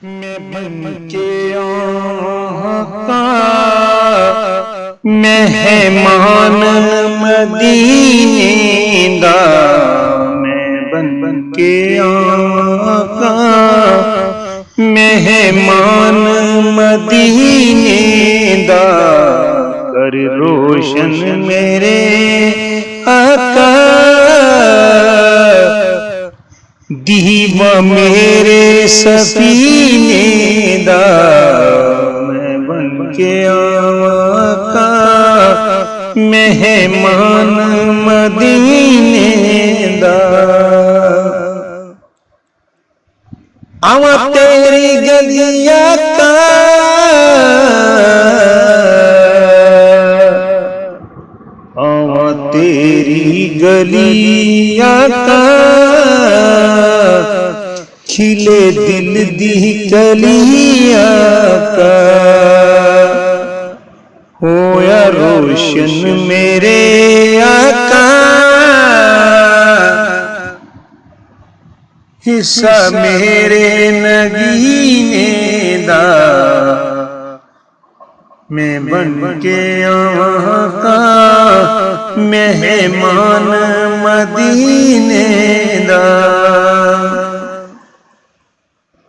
मैं बन के आका मेहमान मदीने दा, मैं बन के आका मेहमान मदीने दा, कर रोशन मेरे आका दीवा मेरे सफीने दा, मैं बन के आका मेहमान मदीने दा। आवा तेरी गलियां का आवा तेरी गलियां का, खिले दिल दी कलियां का, होया रोशन मेरे आका हिस्सा मेरे नगीने दा, मैं बन के आका मेहमान मदीने दा।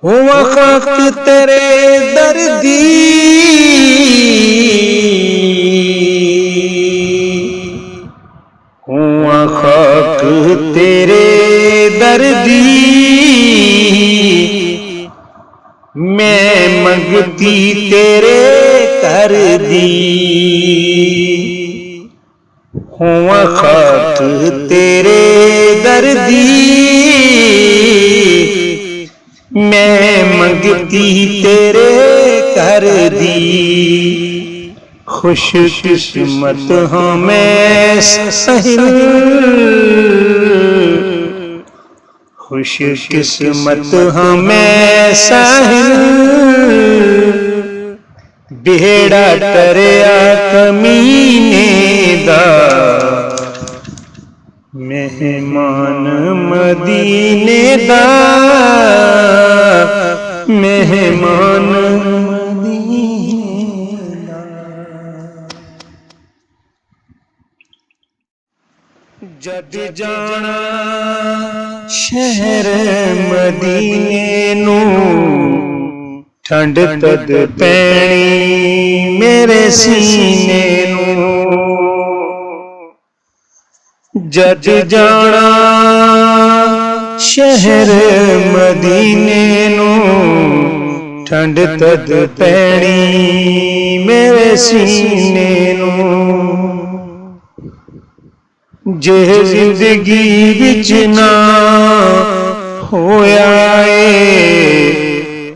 हुआ खाक तेरे दर्दी हुआ खाक तेरे दर्दी, मैं मंगती तेरे कर दी। हुआ खाक तेरे दर्दी, मैं मंगती तेरे कर दी। खुश किस्मत हाँ मैं साहिल, खुश किस्मत हाँ मैं साहिल, बेड़ा टरिया कमीने दा, मेहमान मदीने दा, मेहमान मदीने दा। जद जाना शहर मदीने नू, ठंड तद पैनी मेरे सीने नू। जद जाना शहर मदीने नू, ठंड तद पैनी मेरे सीने नू। जे जिंदगी विच ना होया ए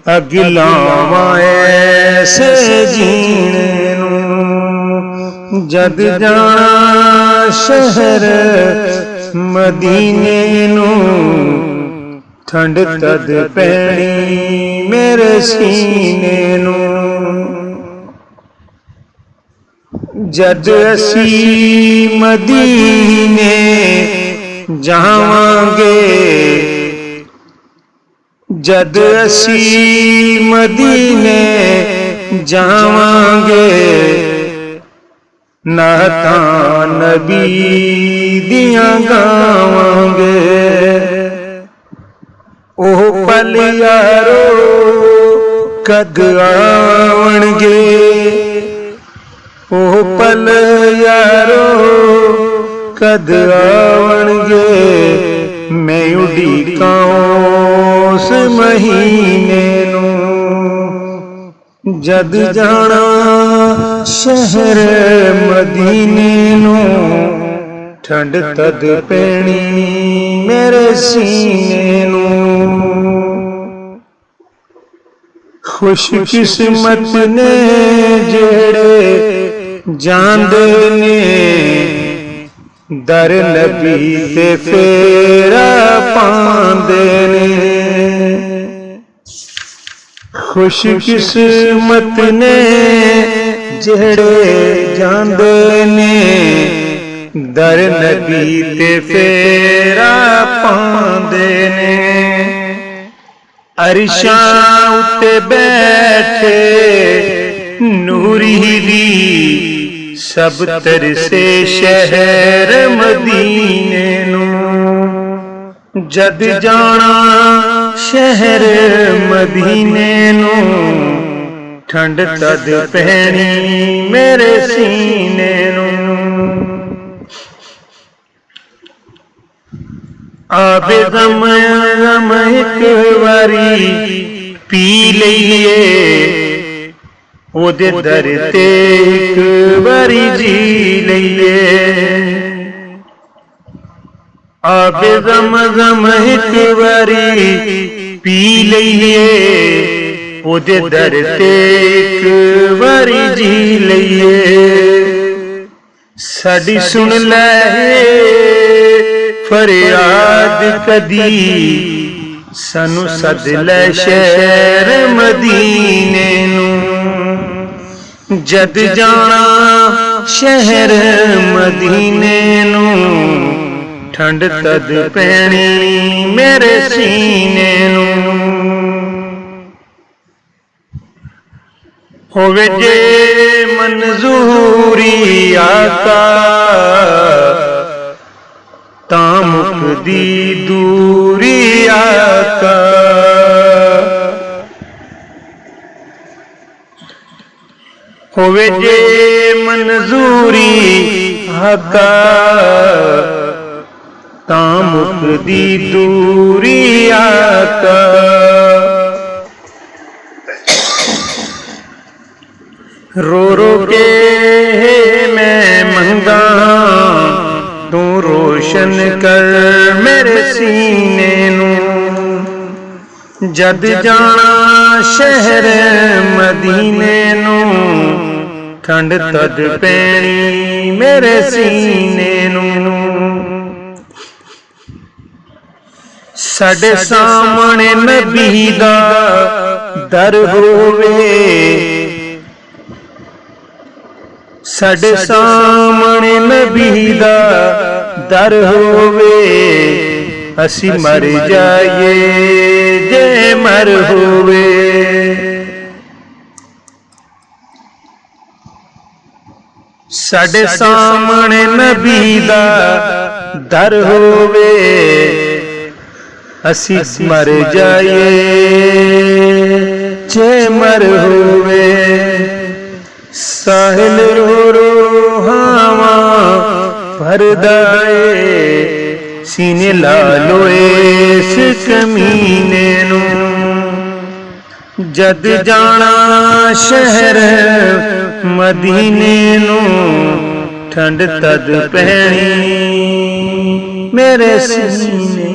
अगलावा ऐसे जीने नू, जद जाना शहर मदीने नू, ठंड तद पैनी मेरे सीने नू। जद असी मदीने जावांगे, जद असी मदीने जावांगे, नाता नबी दियां गावांगे। ओह पल यारो कद आवणगे, ओह पल यारो कद आवणगे, मैं उड़ीकां उस महीने नू। जद जाना शहर मदीने नू, ठंड तद पैनी मेरे सीने नू। खुश किस्मत ने जेड़े जांदे ने, दर नबी ते फेरा पांदे ने। खुश किस्मत ने जेड़े जांदे ने, दर नबी ते फेरा पांदे ने। अरिशां उत्ते बैठे नूरी दी सब तरसे शहर मदीने नूं। जद जाना शहर मदीने नूं ठंड तद पैनी मेरे सीने नूं। आबे गम गम एक वारी पी लईए ओदे दर ते एक वारी जी लईए। आबे गम गम एक वारी पी लईए ओदे दर ते एक वारी जी लईए। साडी सुन लै फरियाद कदी सानू सद लै शहर मदीने नूं। जद जाना शहर मदीने नूं ठंड तद पैनी मेरे सीने नूं। होवे जे मंजूरी आका तां मुकदी दूरी आका। होवे जे मंजूरी आका तां मुकदी दूरी आका। रो रो के मैं मंगा तू रोशन कर मेरे सीने नूं। जद जाना शहर मदीने नूं ठंड तद पैनी मेरे सीने नूं। साडे सामने नबी दा दर होवे साडे सामने नबी दा दर होवे असी मर जाइए जे मर होवे। साडे सामने नबी दा दर होवे असी मर जाइए जे मर होवे। साहिल रो रो हावा भरदाए सीने ला लोए इस कमीने नूं। जद जाना शहर मदीने नूं ठंड तद पैनी मेरे सीने।